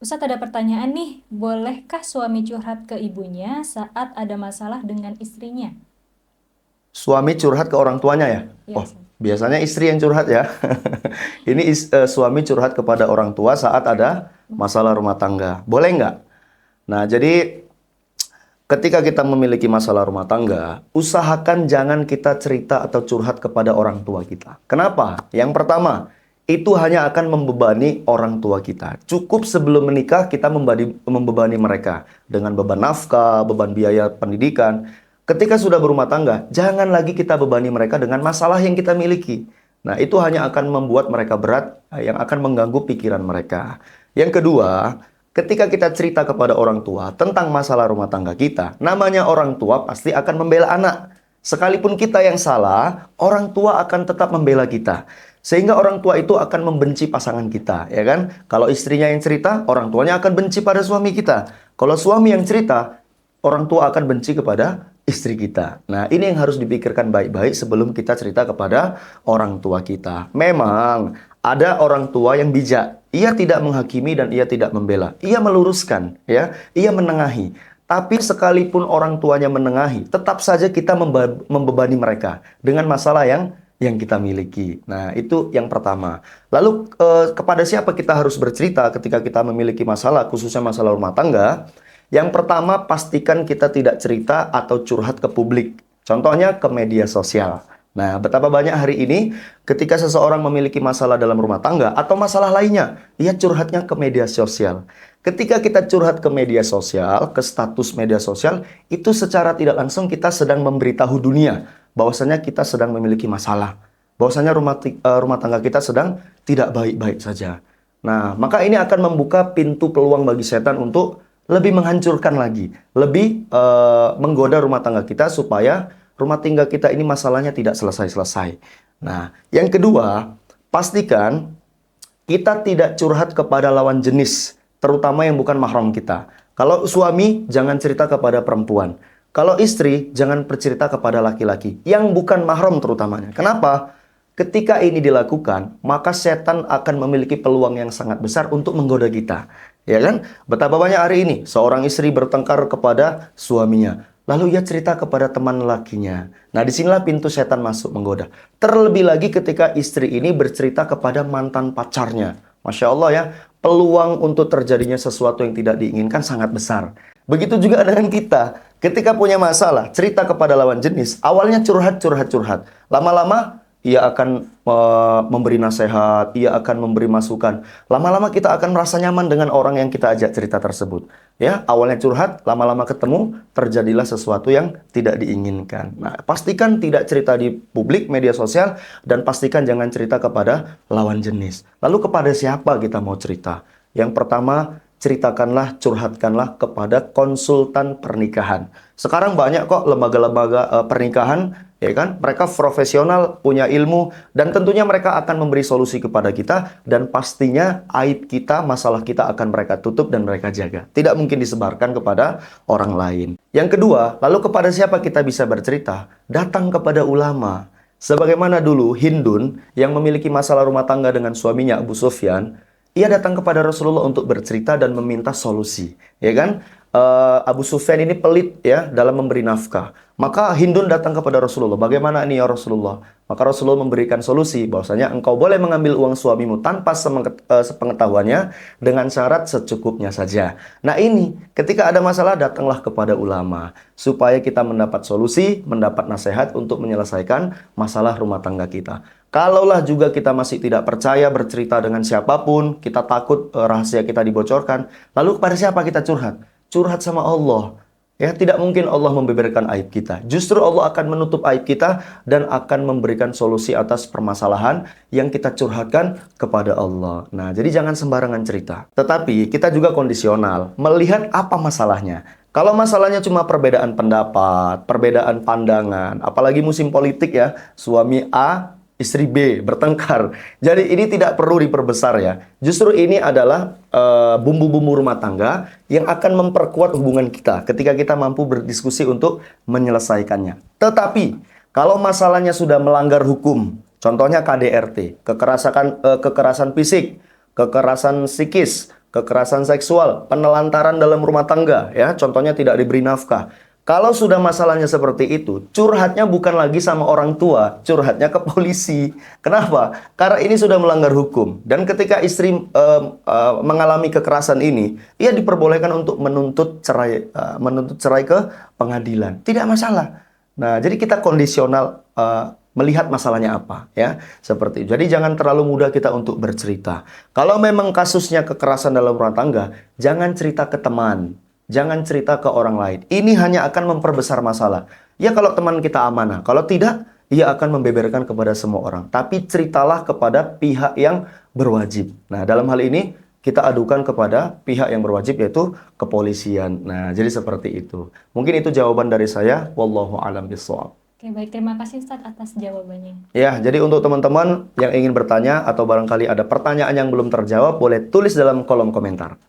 Ustadz ada pertanyaan nih, bolehkah suami curhat ke ibunya saat ada masalah dengan istrinya? Suami curhat ke orang tuanya ya? Ya, Oh, Ustadz. biasanya istri yang curhat ya. Ini suami curhat kepada orang tua saat ada masalah rumah tangga. Boleh nggak? Nah, jadi ketika kita memiliki masalah rumah tangga, usahakan jangan kita cerita atau curhat kepada orang tua kita. Kenapa? Yang pertama, itu hanya akan membebani orang tua kita. Cukup sebelum menikah kita membebani mereka dengan beban nafkah, beban biaya pendidikan. Ketika sudah berumah tangga, jangan lagi kita bebani mereka dengan masalah yang kita miliki. Nah, itu hanya akan membuat mereka berat, yang akan mengganggu pikiran mereka. Yang kedua, ketika kita cerita kepada orang tua tentang masalah rumah tangga kita, namanya orang tua pasti akan membela anak. Sekalipun kita yang salah, orang tua akan tetap membela kita. Sehingga orang tua itu akan membenci pasangan kita, ya kan? Kalau istrinya yang cerita, orang tuanya akan benci pada suami kita. Kalau suami yang cerita, orang tua akan benci kepada istri kita. Nah, ini yang harus dipikirkan baik-baik sebelum kita cerita kepada orang tua kita. Memang ada orang tua yang bijak. Ia tidak menghakimi dan ia tidak membela. Ia meluruskan, ya. Ia menengahi. Tapi sekalipun orang tuanya menengahi, tetap saja kita membebani mereka dengan masalah yang kita miliki. Nah, itu yang pertama. Lalu kepada siapa kita harus bercerita ketika kita memiliki masalah, khususnya masalah rumah tangga? Yang pertama, pastikan kita tidak cerita atau curhat ke publik. Contohnya ke media sosial. Nah, betapa banyak hari ini ketika seseorang memiliki masalah dalam rumah tangga atau masalah lainnya, ia curhatnya ke media sosial. Ketika kita curhat ke media sosial, ke status media sosial, itu secara tidak langsung kita sedang memberitahu dunia bahwasanya kita sedang memiliki masalah. Bahwasanya rumah tangga kita sedang tidak baik-baik saja. Nah, maka ini akan membuka pintu peluang bagi setan untuk lebih menghancurkan lagi, lebih menggoda rumah tangga kita supaya rumah tangga kita ini masalahnya tidak selesai-selesai. Nah, yang kedua, pastikan kita tidak curhat kepada lawan jenis, terutama yang bukan mahram kita. Kalau suami, jangan cerita kepada perempuan. Kalau istri, jangan bercerita kepada laki-laki, yang bukan mahram terutamanya. Kenapa? Ketika ini dilakukan, maka setan akan memiliki peluang yang sangat besar untuk menggoda kita. Ya kan? Betapa banyak hari ini seorang istri bertengkar kepada suaminya. Lalu ia cerita kepada teman lelakinya. Nah, disinilah pintu setan masuk menggoda. Terlebih lagi ketika istri ini bercerita kepada mantan pacarnya. Masya Allah ya, peluang untuk terjadinya sesuatu yang tidak diinginkan sangat besar. Begitu juga dengan kita. Ketika punya masalah, cerita kepada lawan jenis. Awalnya curhat, curhat, curhat. Lama-lama ia akan memberi nasihat, ia akan memberi masukan. Lama-lama kita akan merasa nyaman dengan orang yang kita ajak cerita tersebut. Ya, awalnya curhat, lama-lama ketemu, terjadilah sesuatu yang tidak diinginkan. Nah, pastikan tidak cerita di publik, media sosial, dan pastikan jangan cerita kepada lawan jenis. Lalu kepada siapa kita mau cerita? Yang pertama, ceritakanlah, curhatkanlah kepada konsultan pernikahan. Sekarang banyak kok lembaga-lembaga pernikahan, ya kan? Mereka profesional, punya ilmu, dan tentunya mereka akan memberi solusi kepada kita, dan pastinya aib kita, masalah kita akan mereka tutup dan mereka jaga. Tidak mungkin disebarkan kepada orang lain. Yang kedua, lalu kepada siapa kita bisa bercerita? Datang kepada ulama. Sebagaimana dulu Hindun yang memiliki masalah rumah tangga dengan suaminya Abu Sufyan, ia datang kepada Rasulullah untuk bercerita dan meminta solusi, ya kan? Abu Sufyan ini pelit ya dalam memberi nafkah. Maka Hindun datang kepada Rasulullah. Bagaimana ini ya Rasulullah? Maka Rasulullah memberikan solusi bahwasanya engkau boleh mengambil uang suamimu tanpa sepengetahuannya dengan syarat secukupnya saja. Nah ini ketika ada masalah datanglah kepada ulama supaya kita mendapat solusi, mendapat nasihat untuk menyelesaikan masalah rumah tangga kita. Kalaulah juga kita masih tidak percaya bercerita dengan siapapun, kita takut rahasia kita dibocorkan, lalu kepada siapa kita curhat? Curhat sama Allah. Ya, tidak mungkin Allah membeberkan aib kita. Justru Allah akan menutup aib kita dan akan memberikan solusi atas permasalahan yang kita curhatkan kepada Allah. Nah, jadi jangan sembarangan cerita. Tetapi kita juga kondisional, melihat apa masalahnya. Kalau masalahnya cuma perbedaan pendapat, perbedaan pandangan, apalagi musim politik ya, suami A istri B bertengkar. Jadi ini tidak perlu diperbesar ya. Justru ini adalah bumbu-bumbu rumah tangga yang akan memperkuat hubungan kita ketika kita mampu berdiskusi untuk menyelesaikannya. Tetapi kalau masalahnya sudah melanggar hukum, contohnya KDRT, kekerasan fisik, kekerasan psikis, kekerasan seksual, penelantaran dalam rumah tangga, ya, contohnya tidak diberi nafkah. Kalau sudah masalahnya seperti itu, curhatnya bukan lagi sama orang tua, curhatnya ke polisi. Kenapa? Karena ini sudah melanggar hukum. Dan ketika istri mengalami kekerasan ini, ia diperbolehkan untuk menuntut cerai ke pengadilan. Tidak masalah. Nah, jadi kita kondisional melihat masalahnya apa, ya, seperti itu. Jadi jangan terlalu mudah kita untuk bercerita. Kalau memang kasusnya kekerasan dalam rumah tangga, jangan cerita ke teman. Jangan cerita ke orang lain. Ini hanya akan memperbesar masalah. Ya kalau teman kita amanah. Kalau tidak, ia akan membeberkan kepada semua orang. Tapi ceritalah kepada pihak yang berwajib. Nah, dalam hal ini kita adukan kepada pihak yang berwajib, yaitu kepolisian. Nah, jadi seperti itu. Mungkin itu jawaban dari saya. Wallahu a'lam bishawab. Oke, baik. Terima kasih Ustadz atas jawabannya. Ya, jadi untuk teman-teman yang ingin bertanya atau barangkali ada pertanyaan yang belum terjawab, boleh tulis dalam kolom komentar.